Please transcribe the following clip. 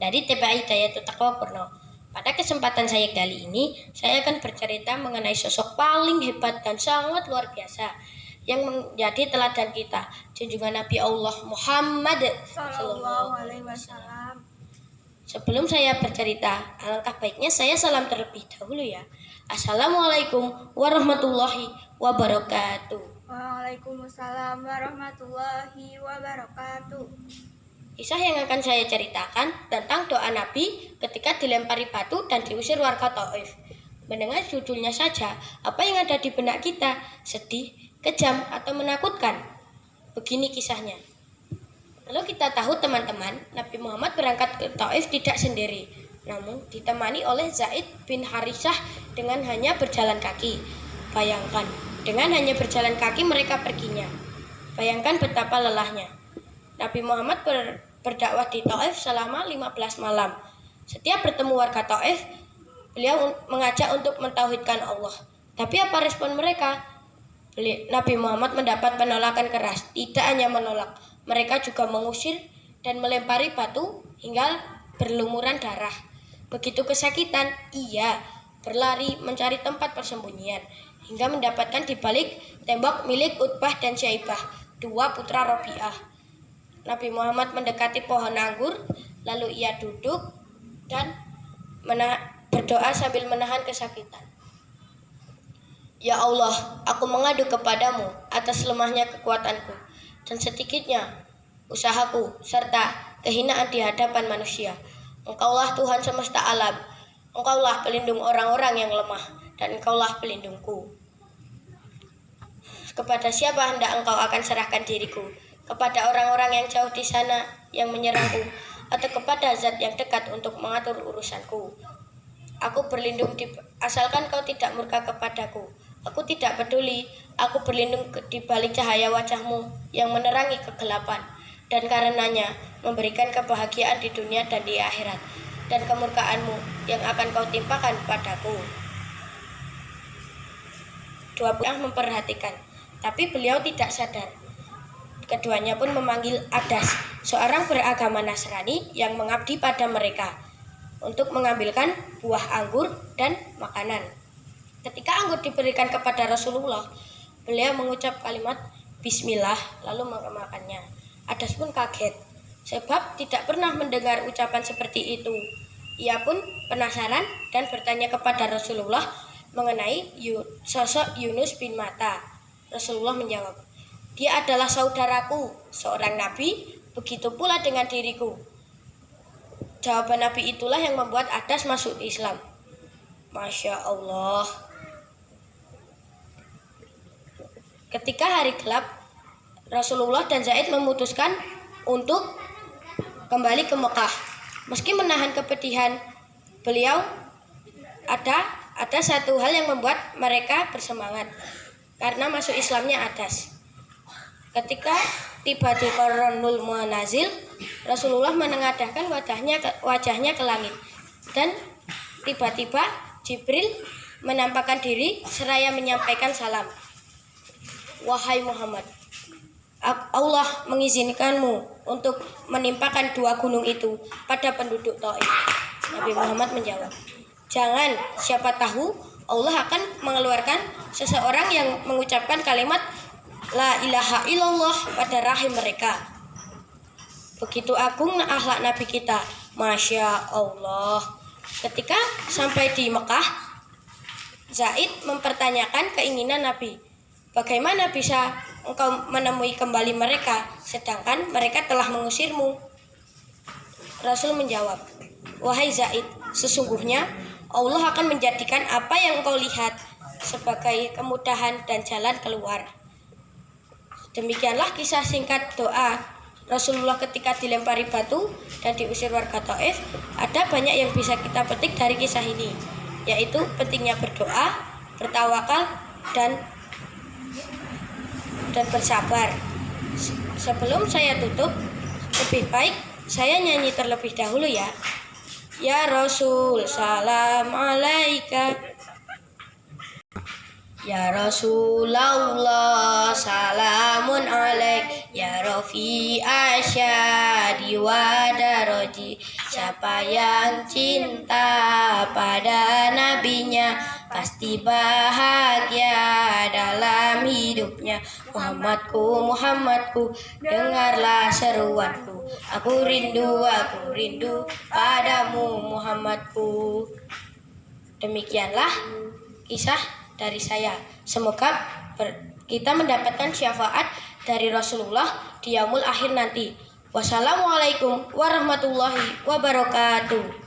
dari TPA Hidayatul Taqwa Purno. Pada kesempatan saya kali ini, saya akan bercerita mengenai sosok paling hebat dan sangat luar biasa yang menjadi teladan kita, junjungan Nabi Allah Muhammad Sallallahu Alaihi Wasallam. Sebelum saya bercerita, alangkah baiknya saya salam terlebih dahulu ya. Assalamualaikum warahmatullahi wabarakatuh. Waalaikumsalam warahmatullahi wabarakatuh. Kisah yang akan saya ceritakan tentang doa Nabi ketika dilempari batu dan diusir warga Taif. Mendengar judulnya saja, apa yang ada di benak kita? Sedih, kejam, atau menakutkan? Begini kisahnya. Lalu kita tahu teman-teman, Nabi Muhammad berangkat ke Taif tidak sendiri, namun ditemani oleh Zaid bin Harithah dengan hanya berjalan kaki. Bayangkan, dengan hanya berjalan kaki mereka perginya. Bayangkan betapa lelahnya. Nabi Muhammad berdakwah di Taif selama 15 malam. Setiap bertemu warga Taif, beliau mengajak untuk mentauhidkan Allah. Tapi apa respon mereka? Nabi Muhammad mendapat penolakan keras. Tidak hanya menolak, mereka juga mengusir dan melempari batu hingga berlumuran darah. Begitu kesakitan, ia berlari mencari tempat persembunyian hingga mendapatkan di balik tembok milik Utbah dan Syaibah, dua putra Rabi'ah. Nabi Muhammad mendekati pohon anggur, lalu ia duduk dan berdoa sambil menahan kesakitan. Ya Allah, aku mengadu kepadamu atas lemahnya kekuatanku dan sedikitnya usahaku serta kehinaan di hadapan manusia. Engkaulah Tuhan semesta alam, Engkaulah pelindung orang-orang yang lemah, dan Engkaulah pelindungku. Kepada siapa hendak Engkau akan serahkan diriku? Kepada orang-orang yang jauh di sana yang menyerangku, atau kepada zat yang dekat untuk mengatur urusanku? Aku berlindung asalkan kau tidak murka kepadaku. Aku tidak peduli, aku berlindung di balik cahaya wajahmu yang menerangi kegelapan, dan karenanya memberikan kebahagiaan di dunia dan di akhirat, dan kemurkaanmu yang akan kau timpakan padaku. Dua buah memperhatikan, tapi beliau tidak sadar. Keduanya pun memanggil Adas, seorang beragama Nasrani yang mengabdi pada mereka, untuk mengambilkan buah anggur dan makanan. Ketika anggur diberikan kepada Rasulullah, beliau mengucap kalimat Bismillah lalu memakannya. Adas pun kaget, sebab tidak pernah mendengar ucapan seperti itu. Ia pun penasaran dan bertanya kepada Rasulullah mengenai sosok Yunus bin Matta. Rasulullah menjawab, dia adalah saudaraku, seorang nabi, begitu pula dengan diriku. Jawaban Nabi itulah yang membuat Adas masuk Islam. Masya Allah. Ketika hari gelap, Rasulullah dan Zaid memutuskan untuk kembali ke Mekah. Meski menahan kepedihan, beliau ada satu hal yang membuat mereka bersemangat, karena masuk Islamnya Adas. Ketika tiba di Qarnul Manazil, Rasulullah menengadahkan wajahnya ke langit, dan tiba-tiba Jibril menampakkan diri seraya menyampaikan salam. Wahai Muhammad, Allah mengizinkanmu untuk menimpakan dua gunung itu pada penduduk Taif. Nabi Muhammad menjawab, jangan, siapa tahu Allah akan mengeluarkan seseorang yang mengucapkan kalimat La ilaha illallah pada rahim mereka. Begitu agung akhlak Nabi kita, Masya Allah. Ketika sampai di Mekah, Zaid mempertanyakan keinginan Nabi. Bagaimana bisa engkau menemui kembali mereka, sedangkan mereka telah mengusirmu? Rasul menjawab, wahai Zaid, sesungguhnya Allah akan menjadikan apa yang engkau lihat sebagai kemudahan dan jalan keluar. Demikianlah kisah singkat doa Rasulullah ketika dilempari batu dan diusir warga Taif. Ada banyak yang bisa kita petik dari kisah ini, yaitu pentingnya berdoa, bertawakal, dan bersabar. Sebelum saya tutup, lebih baik saya nyanyi terlebih dahulu ya. Ya Rasul, salam alaika. Ya Rasulullah, salamun alaik. Ya Rafi asyadi wa daraji, Siapa yang cinta pada nabinya pasti bahagia dalam hidupnya. Muhammadku, Muhammadku, dengarlah seruanku. Aku rindu padamu Muhammadku. Demikianlah kisah dari saya. Semoga kita mendapatkan syafaat dari Rasulullah di yaumul akhir nanti. Wassalamualaikum warahmatullahi wabarakatuh.